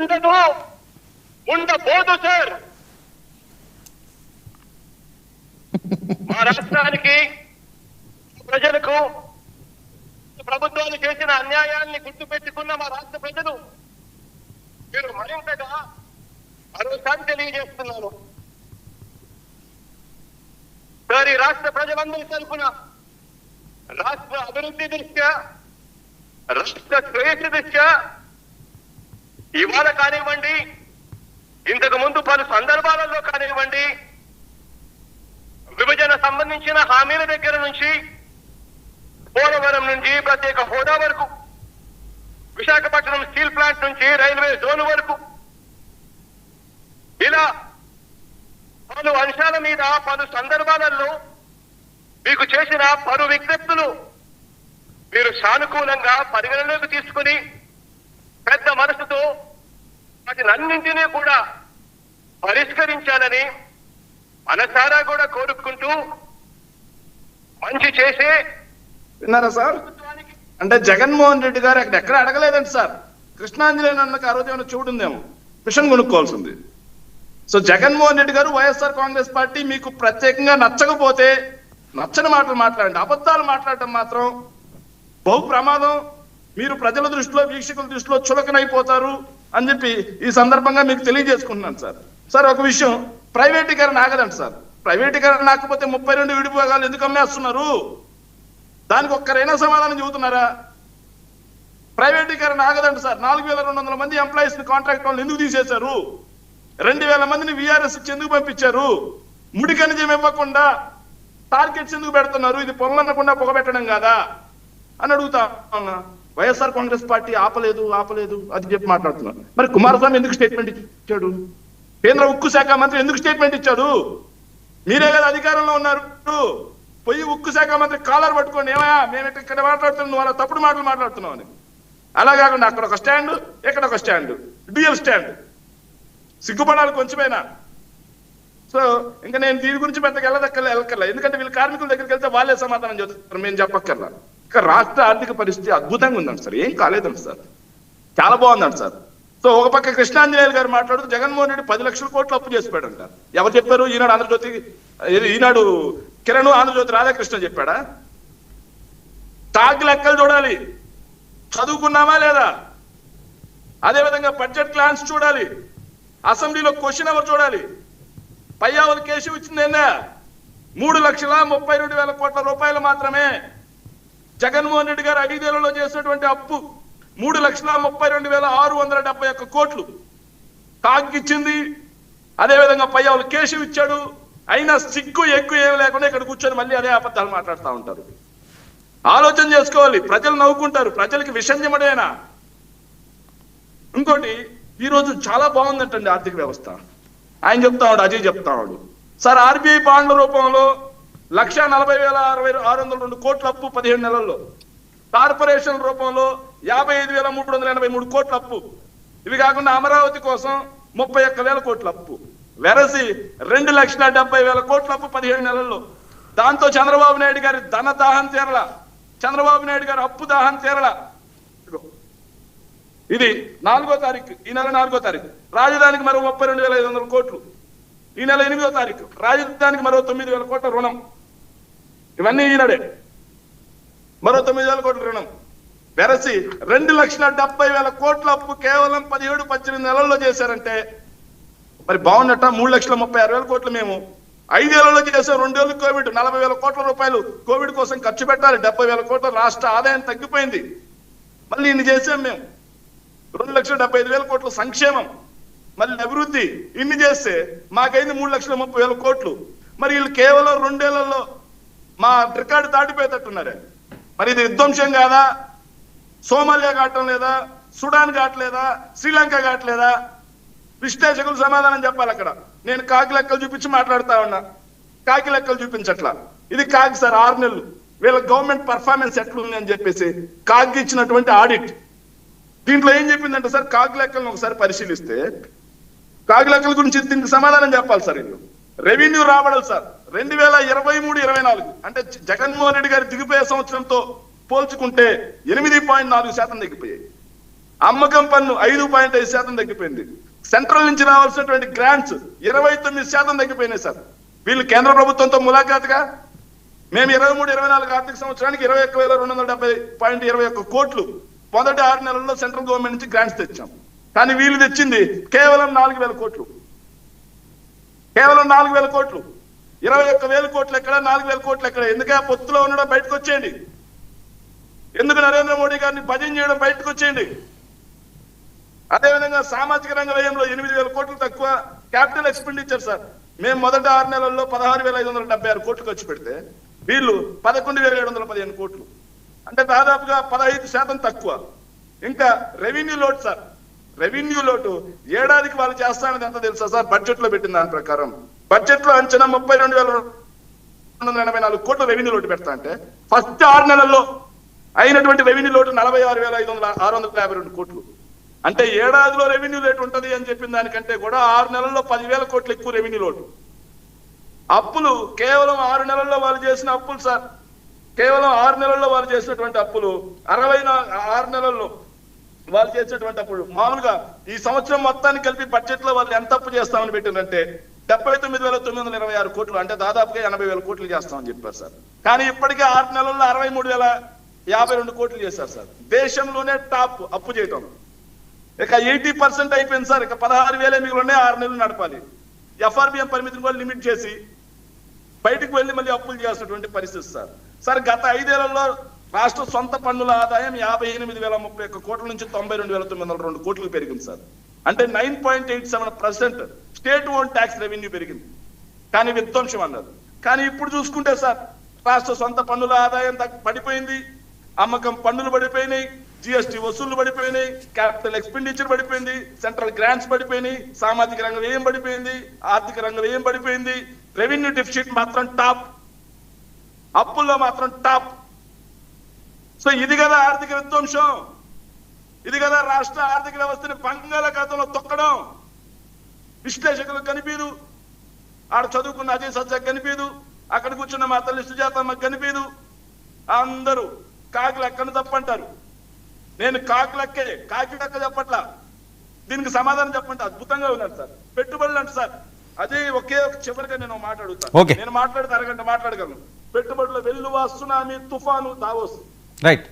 ఉండబోదు sir. మా రాష్ట్రానికి ప్రజలకు ప్రభుత్వాలు చేసిన అన్యాయాన్ని గుర్తుపెట్టుకున్న మా రాష్ట్ర ప్రజలు మీరు మరింతగా మరోసారి తెలియజేస్తున్నాను సార్, ఈ రాష్ట్ర ప్రజలందరి తరఫున రాష్ట్ర అభివృద్ధి దృష్ట్యా, రాష్ట్ర శ్రేయస్సు దృష్ట్యా ఇవాళ కానివ్వండి, ఇంతకు ముందు పలు సందర్భాలలో కానివ్వండి, విభజన సంబంధించిన హామీల దగ్గర నుంచి పోలవరం నుంచి ప్రత్యేక హోదా వరకు, విశాఖపట్నం స్టీల్ ప్లాంట్ నుంచి రైల్వే జోన్ వరకు, ఇలా పలు అంశాల మీద పలు సందర్భాలలో మీకు చేసిన పలు విజ్ఞప్తులు మీరు సానుకూలంగా పరిగణలోకి తీసుకుని పెద్ద మనసుతో వాటినన్నింటినీ కూడా పరిష్కరించాలని మనసారా కూడా కోరుకుంటూ మంచి చేసే. విన్నారా సార్? అంటే జగన్మోహన్ రెడ్డి గారు అక్కడ ఎక్కడ అడగలేదండి సార్. కృష్ణాంజలి అన్నకు ఆ రోజు ఏమైనా చూడుందేమో, మిషన్ కొనుక్కోవాల్సింది. సో జగన్మోహన్ రెడ్డి గారు, వైఎస్ఆర్ కాంగ్రెస్ పార్టీ మీకు ప్రత్యేకంగా నచ్చకపోతే నచ్చని మాటలు మాట్లాడండి. అబద్ధాలు మాట్లాడటం మాత్రం బహు ప్రమాదం. మీరు ప్రజల దృష్టిలో, వీక్షకుల దృష్టిలో చులకనైపోతారు అని చెప్పి ఈ సందర్భంగా మీకు తెలియజేసుకుంటున్నాను సార్. సార్, ఒక విషయం, ప్రైవేటీకరణ ఆగదండి సార్. ప్రైవేటీకరణ ఆకపోతే 32 విడిభాగాలు ఎందుకు అమ్మేస్తున్నారు? దానికి ఒక్కరైనా సమాధానం చెబుతున్నారా? ప్రైవేటీకరణ ఆగదండి సార్. 4200 మంది ఎంప్లాయీస్ ని, కాంట్రాక్ట్ వాళ్ళు ఎందుకు తీసేశారు? 2000 మందిని విఆర్ఎస్ ఇచ్చి ఎందుకు పంపించారు? ముడి ఖనిజం ఇవ్వకుండా టార్గెట్స్ ఎందుకు పెడుతున్నారు? ఇది పొగలనకుండా పొగబెట్టడం కాదా అని అడుగుతా ఉన్నా. వైఎస్ఆర్ కాంగ్రెస్ పార్టీ ఆపలేదు అది చెప్పి మాట్లాడుతున్నారు. మరి కుమారస్వామి ఎందుకు స్టేట్మెంట్ ఇచ్చాడు? కేంద్ర ఉక్కు శాఖ మంత్రి ఎందుకు స్టేట్మెంట్ ఇచ్చాడు? మీరే కదా అధికారంలో ఉన్నారు. పోయి ఉక్కు శాఖ మంత్రి కాలర్ పట్టుకోండి, ఏమయ్యా మేము ఇక్కడ మాట్లాడుతున్నాం, నువ్వు అలా తప్పుడు మాటలు మాట్లాడుతున్నావు అని. అలా కాకుండా అక్కడ ఒక స్టాండ్, ఇక్కడ ఒక స్టాండ్, డ్యూయల్ స్టాండ్. సిగ్గుపడాలి కొంచెమైనా. సో ఇంకా నేను దీని గురించి పెద్దగా వెళ్ళక్కర్లా. ఎందుకంటే వీళ్ళు కార్మికుల దగ్గరికి వెళ్తే వాళ్ళే సమాధానం చెప్తారు, మేము చెప్పక్కర్లా. ఇక రాష్ట్ర ఆర్థిక పరిస్థితి అద్భుతంగా ఉందండి సార్. ఏం కాలేదండి సార్, చాలా బాగుందండి సార్. సో ఒక పక్క కృష్ణాంజనేయులు గారు మాట్లాడుతూ జగన్మోహన్ రెడ్డి 10 లక్షల కోట్లు అప్పు చేసి పెట్టాడంట. ఎవరు చెప్పారు? ఈనాడు ఆంధ్రజ్యోతి, ఈనాడు కిరణ్, ఆంధ్రజ్యోతి రాధాకృష్ణ చెప్పాడా? తాగి లెక్కలు చూడాలి, చదువుకున్నామా లేదా, అదేవిధంగా బడ్జెట్ ప్లాన్స్ చూడాలి, అసెంబ్లీలో క్వశ్చన్ అవర్ చూడాలి. పయ్యావుల కేసు ఇచ్చిందేనా? 3,32,000 కోట్ల రూపాయలు మాత్రమే. జగన్మోహన్ రెడ్డి గారు 5 ఏళ్లలో చేసినటువంటి అప్పు 3,32,671 కోట్లు కాగిచ్చింది. అదేవిధంగా పయ్యావుల కేసు ఇచ్చాడు. అయినా సిగ్గు ఎక్కువ ఏమి లేకుండా ఇక్కడ కూర్చొని మళ్ళీ అదే అబద్ధాలు మాట్లాడుతూ ఉంటారు. ఆలోచన చేసుకోవాలి. ప్రజలు నవ్వుకుంటారు. ప్రజలకి విషం చెమడేనా? ఇంకోటి, ఈరోజు చాలా బాగుందంటండి ఆర్థిక వ్యవస్థ. ఆయన చెప్తాడు, అజయ్ చెప్తాడు సార్, ఆర్బీఐ బాండ్ల రూపంలో 1,40,602 కోట్ల అప్పు 17 నెలల్లో, కార్పొరేషన్ రూపంలో 55,383 కోట్ల అప్పు. ఇవి కాకుండా అమరావతి కోసం 31,000 కోట్ల అప్పు. వెరసి 2,70,000 కోట్ల అప్పు 17 నెలల్లో. దాంతో చంద్రబాబు నాయుడు గారి ధన దాహం తీరల, చంద్రబాబు నాయుడు గారి అప్పు దాహం తీరల. ఇది 4వ తారీఖు, ఈ నెల 4వ తారీఖు. రాజధానికి మరో 32,500 కోట్లు. ఈ నెల 8వ తారీఖు రాజధానికి మరో 9,000 కోట్ల రుణం. ఇవన్నీ ఈనాడే. మరో 9,000 కోట్ల రుణం. వెరసి 2,70,000 కోట్ల అప్పు కేవలం 17-18 నెలల్లో చేశారంటే మరి బాగున్నట్ట. 3,36,000 కోట్లు మేము 5 ఏళ్లలో చేసాం. 2 ఏళ్ళు కోవిడ్, 40,000 కోట్ల రూపాయలు కోవిడ్ కోసం ఖర్చు పెట్టాలి. 70,000 కోట్ల రాష్ట్ర ఆదాయం తగ్గిపోయింది. మళ్ళీ ఇన్ని చేసాం మేము. 2,75,000 కోట్ల సంక్షేమం, మళ్ళీ అభివృద్ధి. ఇన్ని చేస్తే మాకైంది 3,30,000 కోట్లు. మరి వీళ్ళు కేవలం 2 ఏళ్లలో మా రికార్డు దాటిపోయేటట్టున్నారే. మరి ఇది విధ్వంసం కాదా? సోమాలియా కావటం లేదా? సుడాన్ కావట్లేదా? శ్రీలంక కావట్లేదా? విశ్లేషకులు సమాధానం చెప్పాలి. అక్కడ నేను కాకి లెక్కలు చూపించి మాట్లాడుతా ఉన్నా. కాకి లెక్కలు చూపించట్లా. ఇది కాకి సార్. 6 నెలలు వీళ్ళ గవర్నమెంట్ పర్ఫార్మెన్స్ ఎట్లుంది అని చెప్పేసి కాకి ఇచ్చినటువంటి ఆడిట్. దీంట్లో ఏం చెప్పిందంటే సార్, కాకి లెక్కలను ఒకసారి పరిశీలిస్తే, కాకి లెక్కల గురించి దీనికి సమాధానం చెప్పాలి సార్. వీళ్ళు రెవెన్యూ రాబడలు సార్ 2023-24 అంటే జగన్మోహన్ రెడ్డి గారి దిగిపోయే సంవత్సరంతో పోల్చుకుంటే 8.4% తగ్గిపోయాయి. అమ్మకం పన్ను 5.5% తగ్గిపోయింది. సెంట్రల్ నుంచి రావాల్సినటువంటి గ్రాంట్స్ 29% తగ్గిపోయినాయి సార్. వీళ్ళు కేంద్ర ప్రభుత్వంతో ములాఖాతుగా మేము 23-24 ఆర్థిక సంవత్సరానికి 21,270.21 కోట్లు మొదటి 6 నెలల్లో సెంట్రల్ గవర్నమెంట్ నుంచి గ్రాంట్స్ తెచ్చాం. కానీ వీళ్ళు తెచ్చింది కేవలం 4,000 కోట్లు. కేవలం 4,000 కోట్లు. 21,000 కోట్లు ఎక్కడ, 4,000 కోట్లు ఎక్కడ? ఎందుకే పొత్తులో ఉండడం బయటకు వచ్చేయండి. ఎందుకు నరేంద్ర మోడీ గారిని భజన చేయడం బయటకు వచ్చేయండి. అదేవిధంగా సామాజిక రంగ వ్యయంలో 8,000 కోట్లు తక్కువ. క్యాపిటల్ ఎక్స్పెండిచర్ సార్, మేము మొదటి 6 నెలల్లో 16,576 కోట్లు ఖర్చు పెడితే వీళ్ళు 11,715 కోట్లు, అంటే దాదాపుగా 15% తక్కువ. ఇంకా రెవెన్యూ లోటు సార్, రెవెన్యూ లోటు ఏడాదికి వాళ్ళు చేస్తానది ఎంత తెలుసా సార్? బడ్జెట్ లో పెట్టిన దాని ప్రకారం బడ్జెట్ లో అంచనా 32,284 కోట్లు రెవెన్యూ లోటు పెడతా అంటే ఫస్ట్ 6 నెలల్లో అయినటువంటి రెవెన్యూ లోటు 46,652 కోట్లు. అంటే ఏడాదిలో రెవెన్యూ లోటు ఉంటది అని చెప్పిన దానికంటే కూడా 6 నెలల్లో 10,000 కోట్లు ఎక్కువ రెవెన్యూ లోటు. అప్పులు కేవలం 6 నెలల్లో వాళ్ళు చేసిన అప్పులు సార్, కేవలం 6 నెలల్లో వాళ్ళు చేసినటువంటి అప్పులు 6 నెలల్లో వాళ్ళు చేసినటువంటి అప్పుడు మామూలుగా ఈ సంవత్సరం మొత్తాన్ని కలిపి బడ్జెట్ లో వాళ్ళు ఎంత అప్పు చేస్తామని పెట్టిందంటే 79,926 కోట్లు, అంటే దాదాపుగా 80,000 కోట్లు చేస్తామని చెప్పారు సార్. కానీ ఇప్పటికే 6 నెలల్లో 63,052 కోట్లు చేశారు సార్. దేశంలోనే టాప్ అప్పు చేయటం. ఇక 80% అయిపోయింది సార్. ఇక 16,000 మిగిలినే 6 నెలలు నడపాలి. ఎఫ్ఆర్బిఎం పరిమితిని కూడా లిమిట్ చేసి బయటకు వెళ్ళి మళ్ళీ అప్పులు చేసినటువంటి పరిస్థితి సార్. సార్ గత 5 ఏళ్లలో రాష్ట్ర సొంత పన్నుల ఆదాయం 58,031 కోట్ల నుంచి 92,902 కోట్లకు పెరిగింది సార్. అంటే 9.87% స్టేట్ ఓన్ ట్యాక్స్ రెవెన్యూ పెరిగింది. కానీ విధ్వంసం అన్నారు. కానీ ఇప్పుడు చూసుకుంటే సార్ రాష్ట్ర సొంత పన్నుల ఆదాయం పడిపోయింది, అమ్మకం పన్నులు పడిపోయినాయి, జిఎస్టీ వసూళ్లు పడిపోయినాయి, క్యాపిటల్ ఎక్స్పెండిచర్ పడిపోయింది, సెంట్రల్ గ్రాంట్స్ పడిపోయినాయి, సామాజిక రంగం వ్యయం పడిపోయింది, ఆర్థిక రంగం వ్యయం పడిపోయింది, రెవెన్యూ డెఫిసిట్ మాత్రం టాప్, అప్పుల్లో మాత్రం టాప్. సో ఇది కదా ఆర్థిక విధ్వంసం, ఇది కదా రాష్ట్ర ఆర్థిక వ్యవస్థని బంగాళాఖాతంలో తొక్కడం. విశ్లేషకులకు కనిపించదు, ఆడ చదువుకున్న అజయ్ సజ్జాకు కనిపించదు, అక్కడ కూర్చున్న మా తల్లి సుజాతమ్మకు కనిపించదు. అందరూ కాకి లెక్కను తప్పంటారు. నేను కాకి లెక్క చెప్పట్లా, దీనికి సమాధానం చెప్పండి. అద్భుతంగా ఉన్నారు సార్. పెట్టుబడులు అంటే సార్ అదే ఒకే ఒక చివరిగా నేను మాట్లాడుతాను. నేను మాట్లాడితే అరగంట మాట్లాడగలను. పెట్టుబడులు వెల్లువ, సునామీ, తుఫాను, దావోస్. రైట్.